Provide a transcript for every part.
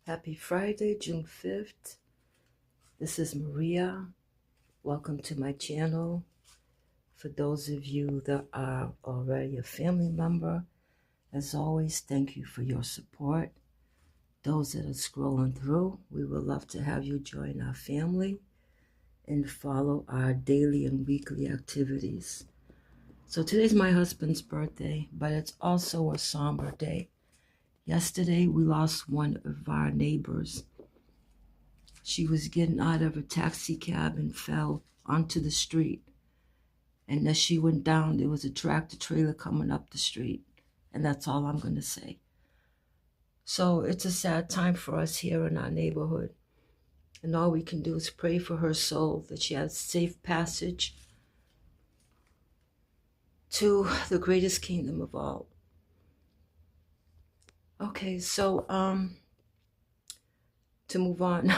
Happy Friday, June 5th. This is Maria. Welcome to my channel. For those of you that are already a family member, as always, thank you for your support. Those that are scrolling through, we would love to have you join our family and follow our daily and weekly activities. So today's my husband's birthday, but it's also a somber day. Yesterday, we lost one of our neighbors. She was getting out of a taxi cab and fell onto the street. And as she went down, there was a tractor trailer coming up the street. And that's all I'm going to say. So it's a sad time for us here in our neighborhood. And all we can do is pray for her soul, that she has safe passage to the greatest kingdom of all. Okay, so to move on,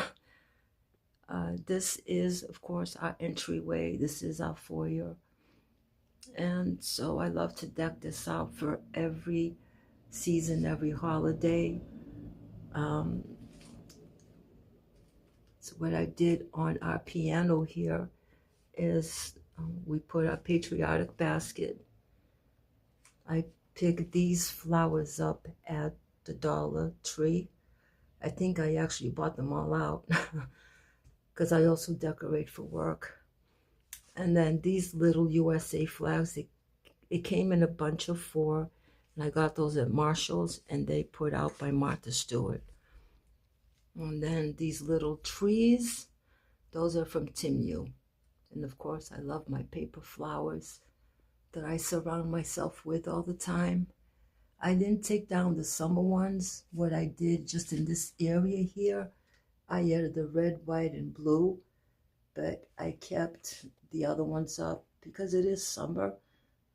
this is, of course, our entryway. This is our foyer. And so I love to deck this out for every season, every holiday. So what I did on our piano here is we put a patriotic basket. I picked these flowers up at the Dollar Tree. I think I actually bought them all out because I also decorate for work. And then these little USA flags, it came in a bunch of 4, and I got those at Marshall's, and they put out by Martha Stewart. And then these little trees, those are from Timu. And of course, I love my paper flowers that I surround myself with all the time. I didn't take down the summer ones. What I did just in this area here, I added the red, white, and blue, but I kept the other ones up because it is summer.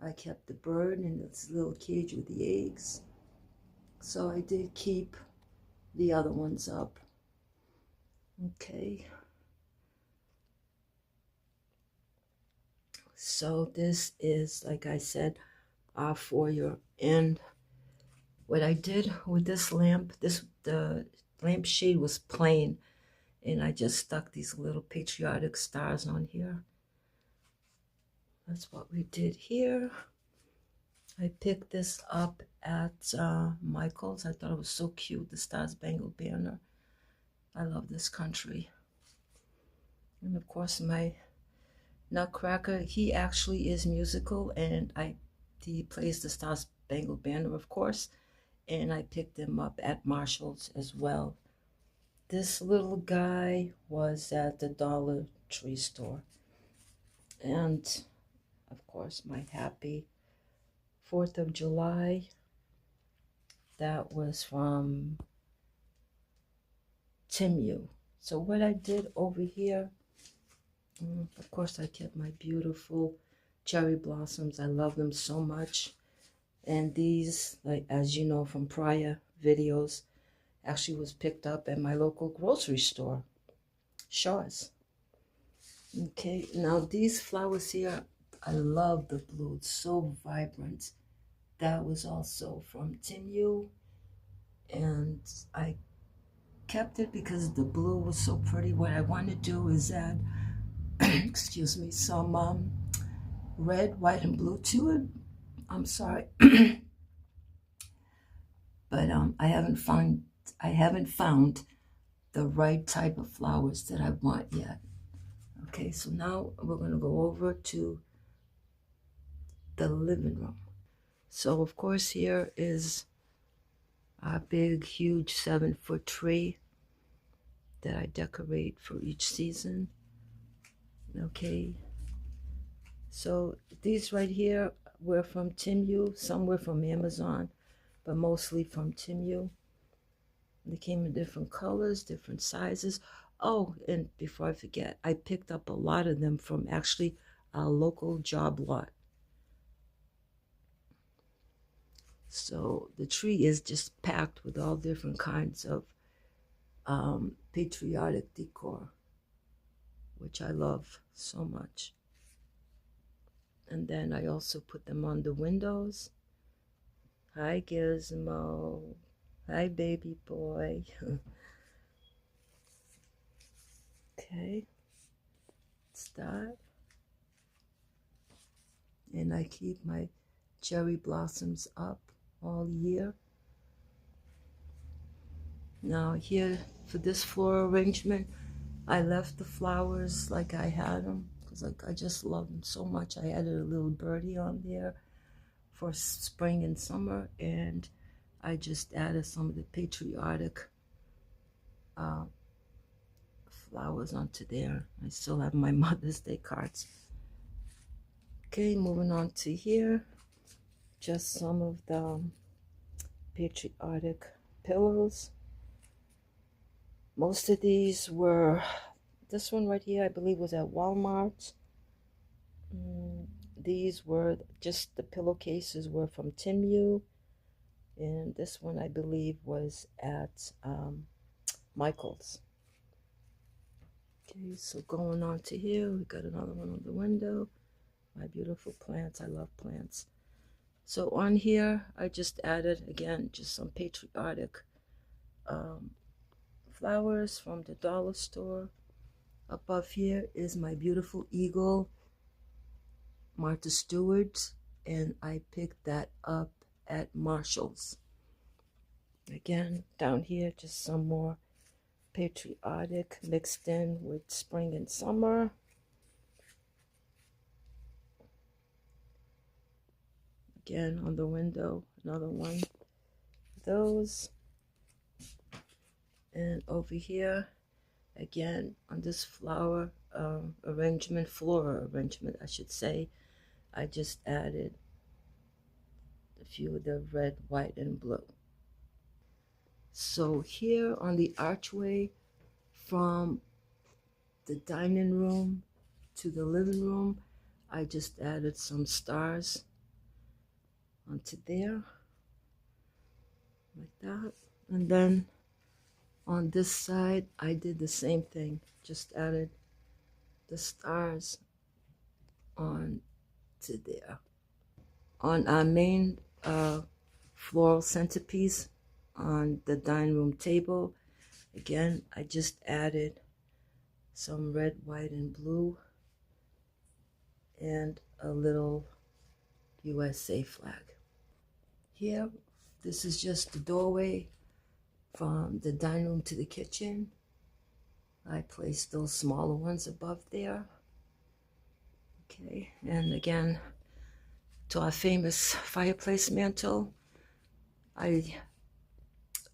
I kept the bird in its little cage with the eggs. So I did keep the other ones up. Okay. So this is, like I said, our foyer. And what I did with this lamp, the lampshade was plain, and I just stuck these little patriotic stars on here. That's what we did here. I picked this up at Michael's. I thought it was so cute, the Star Spangled Banner. I love this country. And of course, my Nutcracker, he actually is musical, and he plays the Star Spangled Banner, of course, and I picked him up at Marshall's as well. This little guy was at the Dollar Tree store. And of course, my happy 4th of July. That was from Timu. So what I did over here, of course, I kept my beautiful cherry blossoms. I love them so much. And these, like as you know from prior videos, actually was picked up at my local grocery store, Shaw's. Okay, now these flowers here, I love the blue. It's so vibrant. That was also from Timu, and I kept it because the blue was so pretty. What I want to do is add, excuse me, some red, white, and blue to it. I'm sorry, but I haven't found the right type of flowers that I want yet. Okay, so now we're going to go over to the living room. So of course here is our big, huge 7-foot tree that I decorate for each season. Okay, so these right here were from Timu. Some were from Amazon, but mostly from Timu. They came in different colors, different sizes. Oh, and before I forget, I picked up a lot of them from actually our local job lot. So the tree is just packed with all different kinds of patriotic decor, which I love so much. And then I also put them on the windows. Hi, Gizmo. Hi, baby boy. Okay, it's that. And I keep my cherry blossoms up all year. Now here, for this floral arrangement, I left the flowers like I had them because I just love them so much. I added a little birdie on there for spring and summer, and I just added some of the patriotic flowers onto there. I still have my Mother's Day cards. Okay, moving on to here, just some of the patriotic pillows. Most of these were, this one right here I believe was at Walmart. These were just the pillowcases were from Timu, and this one I believe was at Michael's. Okay, so going on to here, we got another one on the window. My beautiful plants. I love plants. So on here, I just added, again, just some patriotic flowers from the dollar store. Above here is my beautiful eagle, Martha Stewart, and I picked that up at Marshall's. Again, down here, just some more patriotic mixed in with spring and summer. Again, on the window, another one of those. And over here, again, on this flower arrangement, floral arrangement, I should say, I just added a few of the red, white, and blue. So here on the archway from the dining room to the living room, I just added some stars onto there, like that. And then on this side, I did the same thing, just added the stars on to there. On our main floral centerpiece on the dining room table, again, I just added some red, white, and blue, and a little USA flag. Here, this is just the doorway from the dining room to the kitchen. I placed those smaller ones above there. Okay, and again, to our famous fireplace mantle, I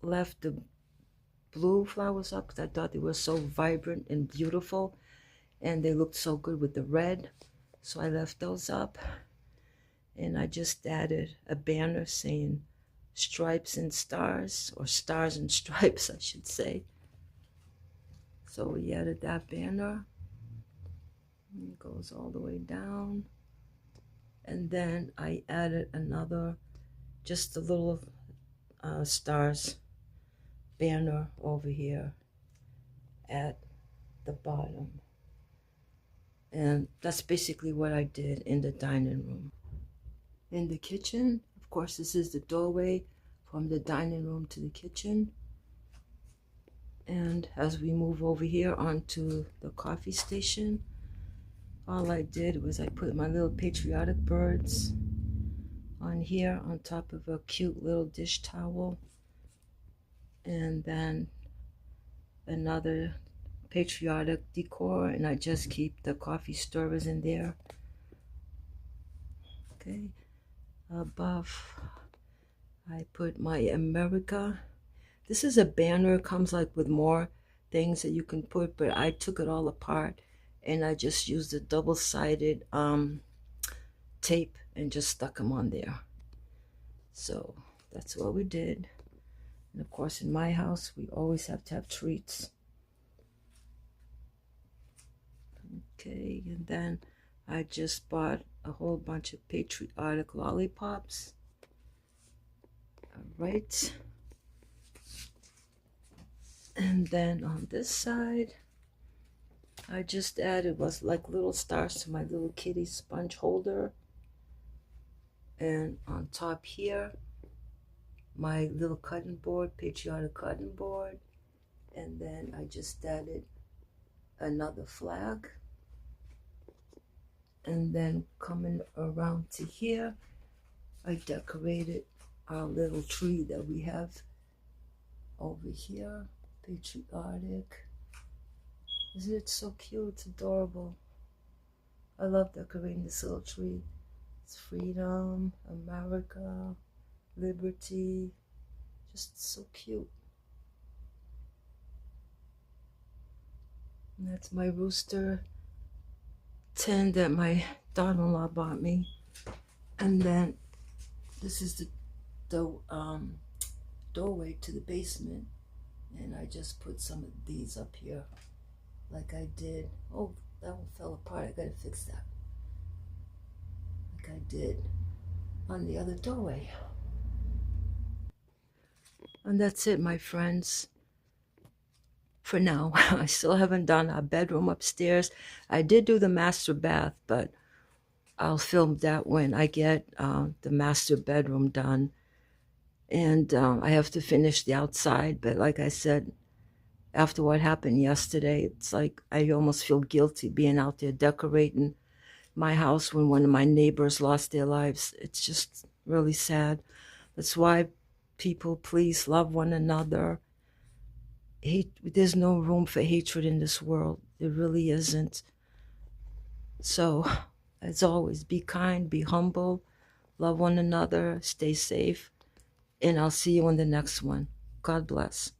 left the blue flowers up because I thought they were so vibrant and beautiful, and they looked so good with the red, so I left those up. And I just added a banner saying stripes and stars, or stars and stripes, I should say. So we added that banner. It goes all the way down. And then I added another, just a little stars banner over here at the bottom. And that's basically what I did in the dining room. In the kitchen, of course, this is the doorway from the dining room to the kitchen. And as we move over here onto the coffee station, all I did was I put my little patriotic birds on here on top of a cute little dish towel, and then another patriotic decor, and I just keep the coffee stirrers in there. Okay, above I put my America. This is a banner, comes like with more things that you can put, but I took it all apart and I just used a double-sided tape and just stuck them on there. So that's what we did. And of course, in my house, we always have to have treats. Okay, and then I just bought a whole bunch of patriotic lollipops. All right. And then on this side, I just added was like little stars to my little kitty sponge holder. And on top here, my little cutting board, patriotic cutting board. And then I just added another flag. And then coming around to here, I decorated our little tree that we have over here. Patriotic. Isn't it so cute? It's adorable. I love decorating this little tree. It's freedom, America, liberty. Just so cute. And that's my rooster tin that my daughter-in-law bought me. And then this is the doorway to the basement. And I just put some of these up here like I did. Oh, that one fell apart. I gotta fix that. Like I did on the other doorway. And that's it, my friends. For now, I still haven't done our bedroom upstairs. I did do the master bath, but I'll film that when I get the master bedroom done. And I have to finish the outside, but like I said, after what happened yesterday, it's like I almost feel guilty being out there decorating my house when one of my neighbors lost their lives. It's just really sad. That's why people, please love one another. There's no room for hatred in this world. There really isn't. So, as always, be kind, be humble, love one another, stay safe, and I'll see you in the next one. God bless.